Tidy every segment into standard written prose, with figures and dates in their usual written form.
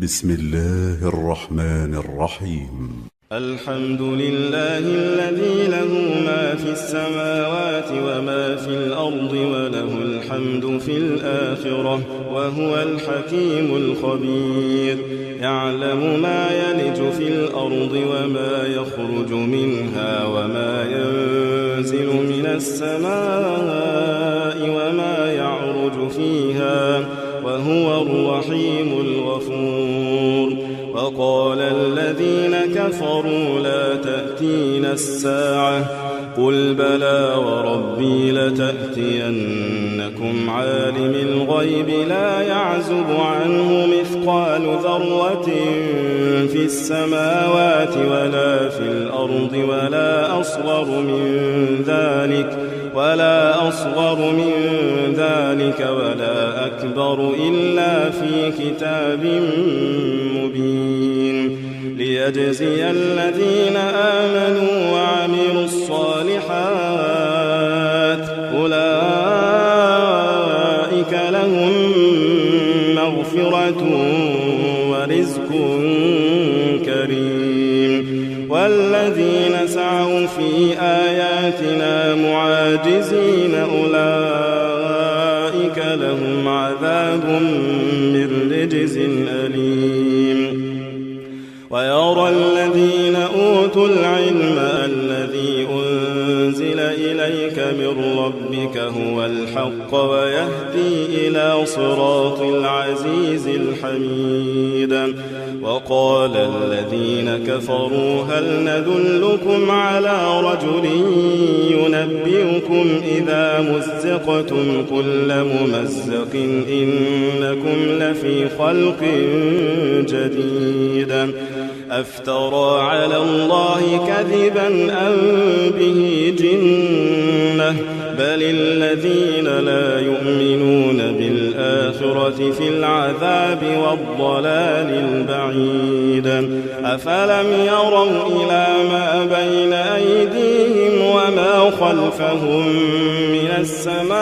بسم الله الرحمن الرحيم. الحمد لله الذي له ما في السماوات وما في الأرض وله الحمد في الآخرة وهو الحكيم الخبير. يعلم ما يلج في الأرض وما يخرج منها وما ينزل من السماء وما يعرج فيها وهو الرحيم الغفور. وقال الذين كفروا لا تأتينا الساعة قل بلى وربي لتأتينكم عالم الغيب لا يعزب عنه مثقال ذرة في السماوات ولا في الأرض ولا أصغر من ذلك ولا أكبر إلا في كتاب مبين. ليجزي الذين آمنوا وعملوا الصالحات أولئك لهم مغفرة ورزق كريم. والذين سعوا في آياتنا معاجزين أولئك لهم عذاب من رجز أليم. ويرى الذين أوتوا العلم الذي أنزل إليك من ربك هو الحق ويهدي إلى صراط العزيز الحميد. وقال الذين كفروا هل ندلكم على رجل ينبئكم إذا مزقتم كل ممزق إنكم لفي خلق جديد. أفترى على الله كذبا أم به جنة بل الذين لا يؤمنون بالآخرة في العذاب والضلال البعيد. أفلم يروا إلى ما بين أيديهم وما خلفهم من السماء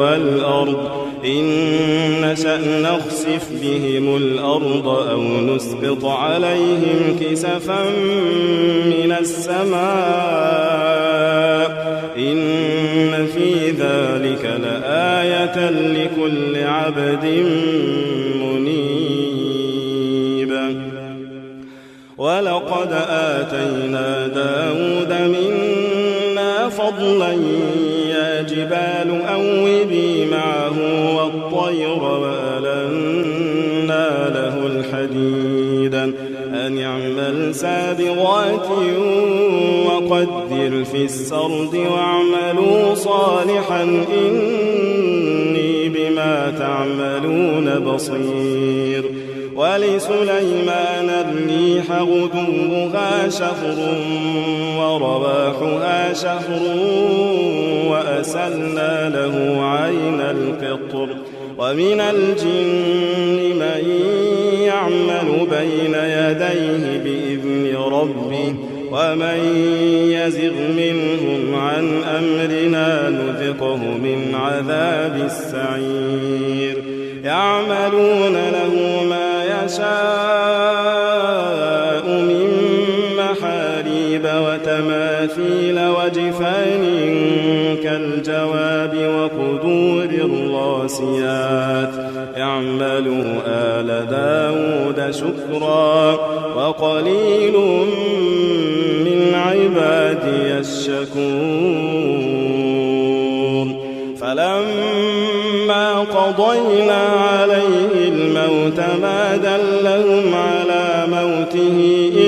والأرض إن نشأ نخسف بهم الأرض أو نسقط عليهم كسفا من السماء إن في ذلك لآية لكل عبد منيب. ولقد آتينا داود منا فضلا يا جبال أوبي معه والطير وألنا له الحديد أن اعمل سابغات وقدر في السرد واعملوا صالحا إني بما تعملون بصير. ولسليمان الريح غدوها شهر ورواحها شهر وأسلنا له عين القطر. ومن الجن من يعمل بين يديه بإذن ربه ومن يزغ منهم عن أمرنا نذقه من عذاب السعير. يعملون له ما يشاء من محاريب وتماثيل وجفان كالجواب وقدور الراسيات. يعملوا آل داود شكرا وقليل من عبادي الشكور. فلما قضينا عليه الموت ما دلهم على موته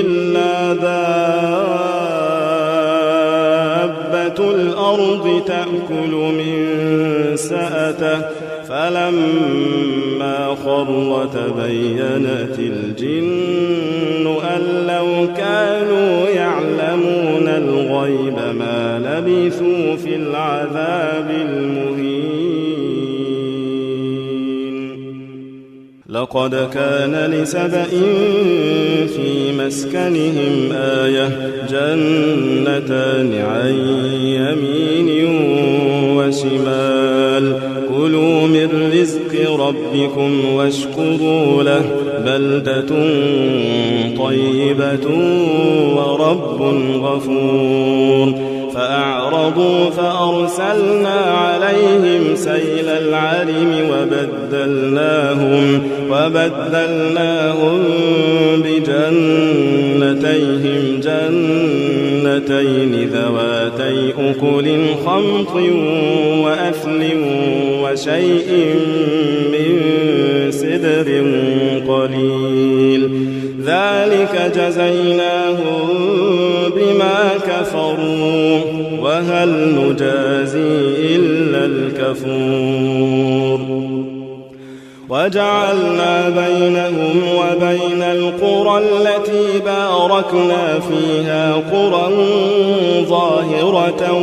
إلا دابة الأرض تأكل من سأته فلما خر تبينت الجن أن لو كانوا يعلمون الغيب ما لبثوا في العذاب المهين. لقد كان لسبإ في مسكنهم آية جنتان عن يمين وشمال كلوا من رزق ربكم واشكروا له بلدة طيبة ورب غفور فأعرضوا فأرسلنا عليهم سيل العرم وبدلناهم بجنتيهم جنتين ذواتي أكل خمط وأثل وشيء من سدر قليل ذلك جزيناهم بما كفروا وهل نجازي إلا الكفور وجعلنا بينهم وبين القرى التي باركنا فيها قرى ظاهرة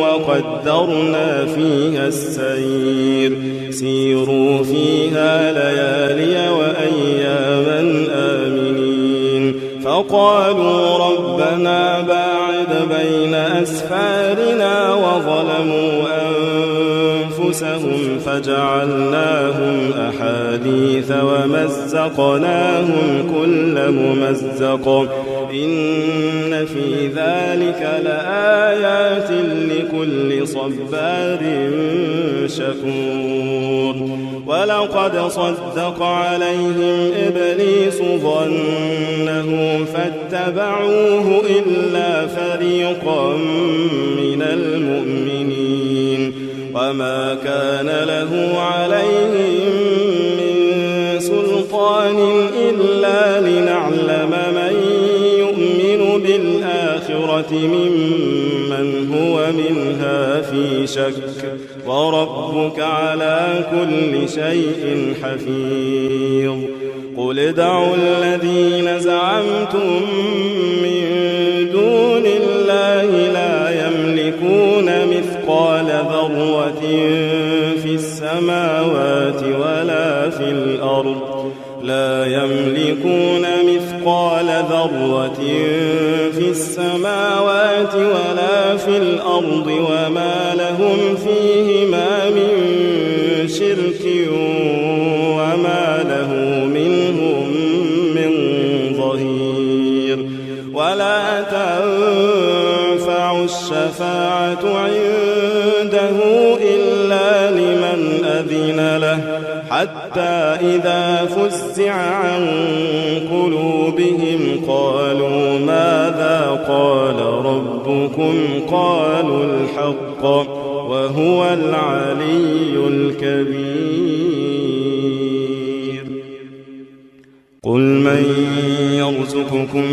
وقدرنا فيها السير سيروا فيها ليالي وأياما آمنين فقالوا ربنا باعد بين أسفارنا وظلموا أنفسهم فجعلناهم أحاديث ومزقناهم كل ممزق إن في ذلك لآيات لكل صبار شكور ولقد صدق عليهم إبليس ظنه فاتبعوه إلا فريقا من المؤمنين وما كان له عليهم من سلطان إلا لنعلم من يؤمن بالآخرة ممن هو منها في شك وربك على كل شيء حفيظ قل ادعوا الذين زعمتم من دون الله لا يملكون مثقال ذرة في السماوات ولا في الأرض لا يملكون مثقال ذرة في السماوات ولا في الأرض وما لهم فيهما من شرك وما له منهم من ظهير ولا تنفع الشفاعة عنده إلا لمن أذن له حتى إذا فزع عن قلوبهم قالوا ماذا قال ربكم قالوا الحق وهو العلي الكبير قل من يرزقكم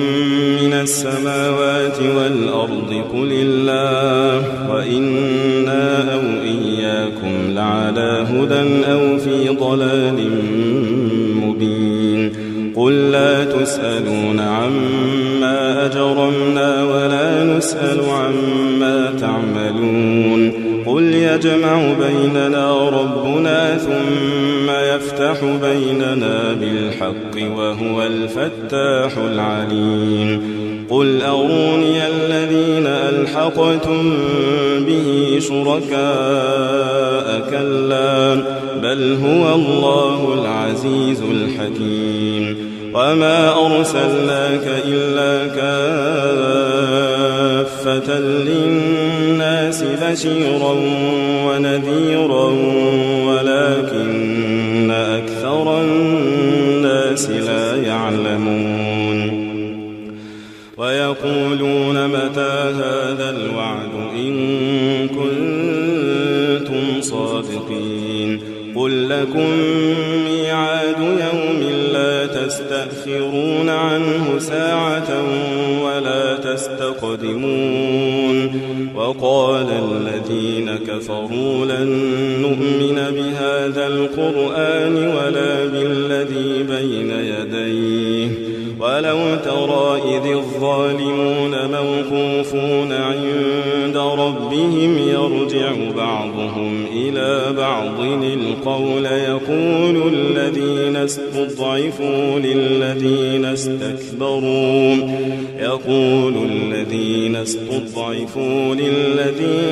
من السماوات والأرض قل الله وإنا أو إياكم لعلى هدى أو في ضلال مبين قل لا تسألون عما أجرمنا ولا نسأل عما تعملون قل يجمع بيننا ربنا ثم يفتح بيننا بالحق وهو الفتاح العليم قل أروني الذين ألحقتم به شركاء كلا بل هو الله العزيز الحكيم وما أرسلناك إلا كافة للناس بشيرا ونذيرا ولكن أكثر الناس لا يعلمون ويقولون متى هذا الوعد إن كنتم صادقين قل لكم ميعاد يوم لا تستأخرون عنه ساعة ولا تستقدمون وقال الذين كفروا لن نؤمن بهذا القرآن ولا بالذي بين يديه ولو ترى إذ الظالمون موقوفون عند ربهم ربهم يرجع بعضهم إلى بعض القول يقول الذين استضعفوا للذين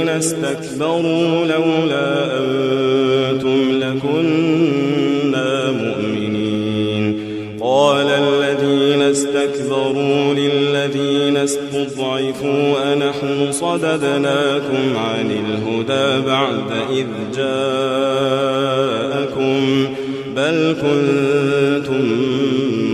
استكبروا لولا أنتم لكنا مؤمنين. قال الذين استكبروا للذين استضعفوا أنحن صددناكم عن الهدى بعد إذ جاءكم بل كنتم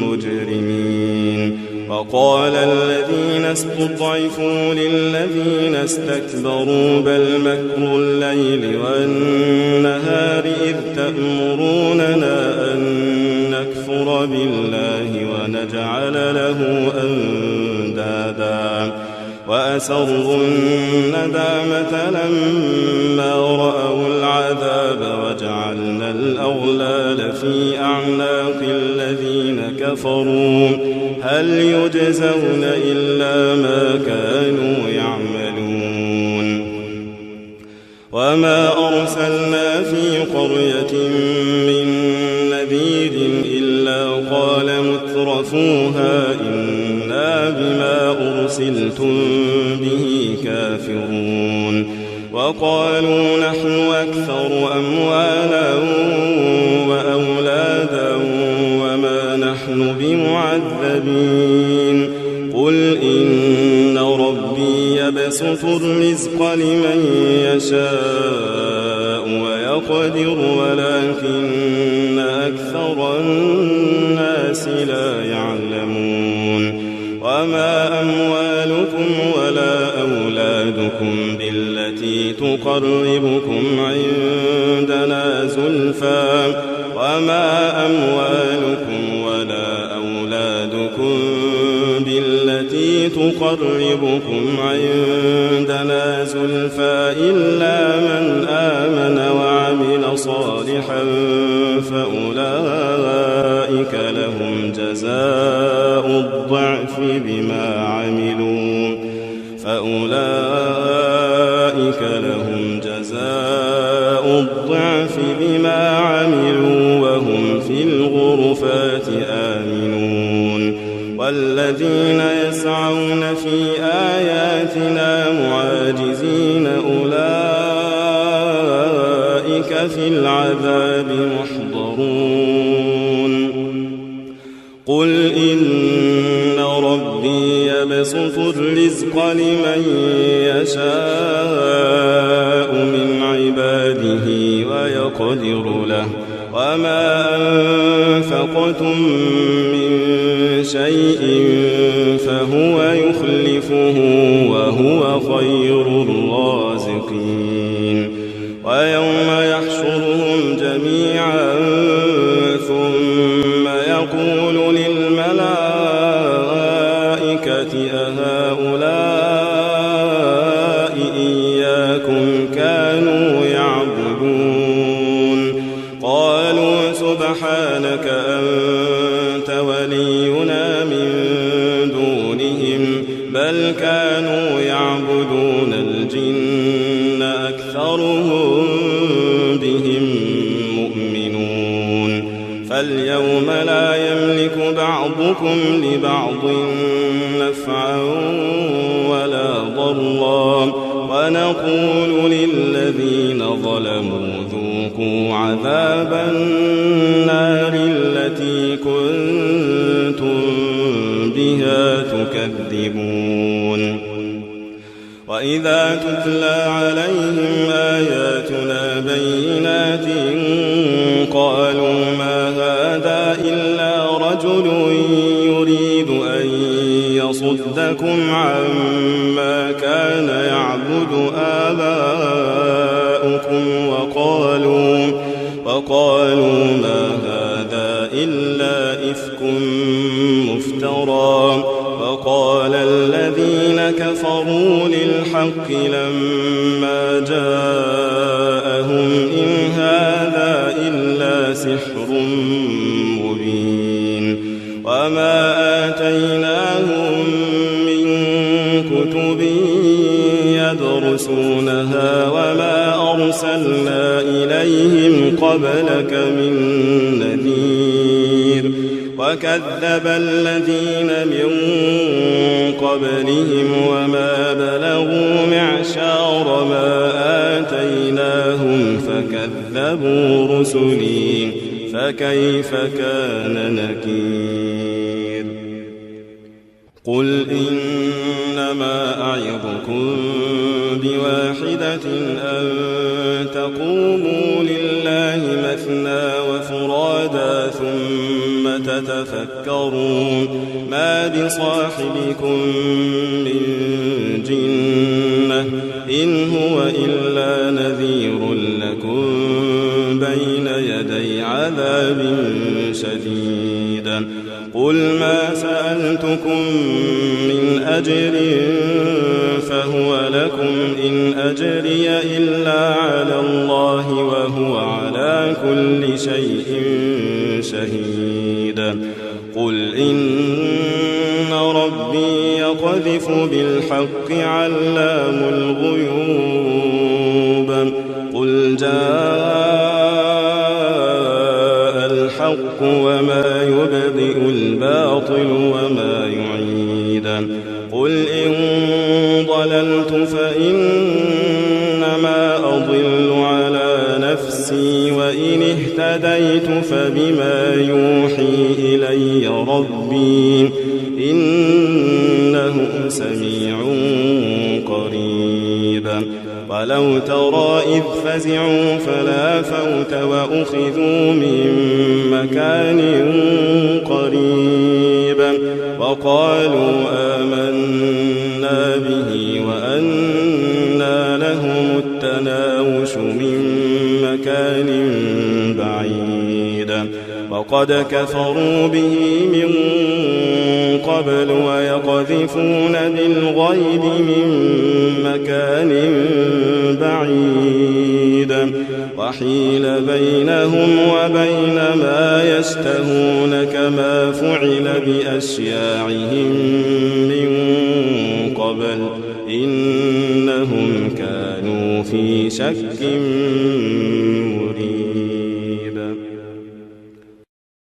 مجرمين. وقال الذين استضعفوا للذين استكبروا بل مكر الليل والنهار إذ تأمروننا أن نكفر بالله ونجعل له أندادا وأسروا الندامة لما رأوا العذاب وجعلنا الأغلال في أعناق الذين كفروا هل يجزون إلا ما كانوا يعملون. وما أرسلنا في قرية من نذير إلا قال مترفوها إنا بما أرسلتم به كافرون. وقالوا نحن أكثر أموالا وأولادا وما نحن بمعذبين. قل إن ربي يبسط الرزق لمن يشاء ويقدر ولكن أكثر الناس لا يعلمون. وما أموالكم ولا أولادكم بالتي تقربكم عندنا زلفى وما أموالكم ولا أولادكم بالتي تقربكم عندنا زلفى إلا من آمن وعمل صالحا فأولئك لهم جزاء الضعف بما عملوا وهم في الغرفات آمنون. والذين يسعون في آياتنا معاجزين أولئك في العذاب محضرون. قل إن ربي يبسط الرزق لمن يشاء من عباده ويقدر له وما أنفقتم من شيء فهو يخلفه وهو خير الرازقين. ويوم يحشرهم جميعا ثم يقول للملائكة أهؤلاء إياكم كانوا يعبدون؟ قالوا سبحانك أنت ولينا من دونهم بل كانوا يعبدون الجن أكثرهم بهم مؤمنون. فاليوم لا يملك بعضكم لبعض نفعا ولا ضرا ونقول للذين ظلموا ذوقوا عذاب النار التي كنتم بها تكذبون. وإذا تتلى عليهم آياتنا بينات قالوا ما هذا إلا رجل يريد أن يصدكم عما كان يعبد آباؤكم وقالوا ما هذا إلا إفك مفترى. وقال الذين كفروا للحق لما جاءهم إن هذا إلا سحر مبين. وما آتيناهم من كتب يدرسونها وما أرسلنا إليهم قبلك من نذير وكذب الذين من قبلهم وما بلغوا معشار ما آتيناهم فكذبوا رسلي فكيف كان نكير قل إنما أعظكم بواحدة أن تقوموا لله مثنى وفرادا ثم تتفكرون ما بصاحبكم من جنة إن هو إلا نذير لكم بين يدي عذاب شديد قل ما سألتكم من أجر فهو لكم إن أجري إلا على الله وهو على كل شيء شهيد قل إن ربي يقذف بالحق علام الغيوب قل جاء الحق وما يبدئ الباطل وما يعيد قل إن ضللت فإنما أضل على نفسي وإن اهتديت فبما يوحي إلي ربي إنه سميع قريب ولو ترى إذ فزعوا فلا فوت وأخذوا من مكان قريب وقالوا آمنا به وأنى لهم التناوش من مكان بعيد وقد كفروا به من قبل ويقذفون بالغيب من مكان بعيد وحيل بينهم وبين ما يشتهون كما فعل بأشياعهم من قبل إنهم كانوا في شك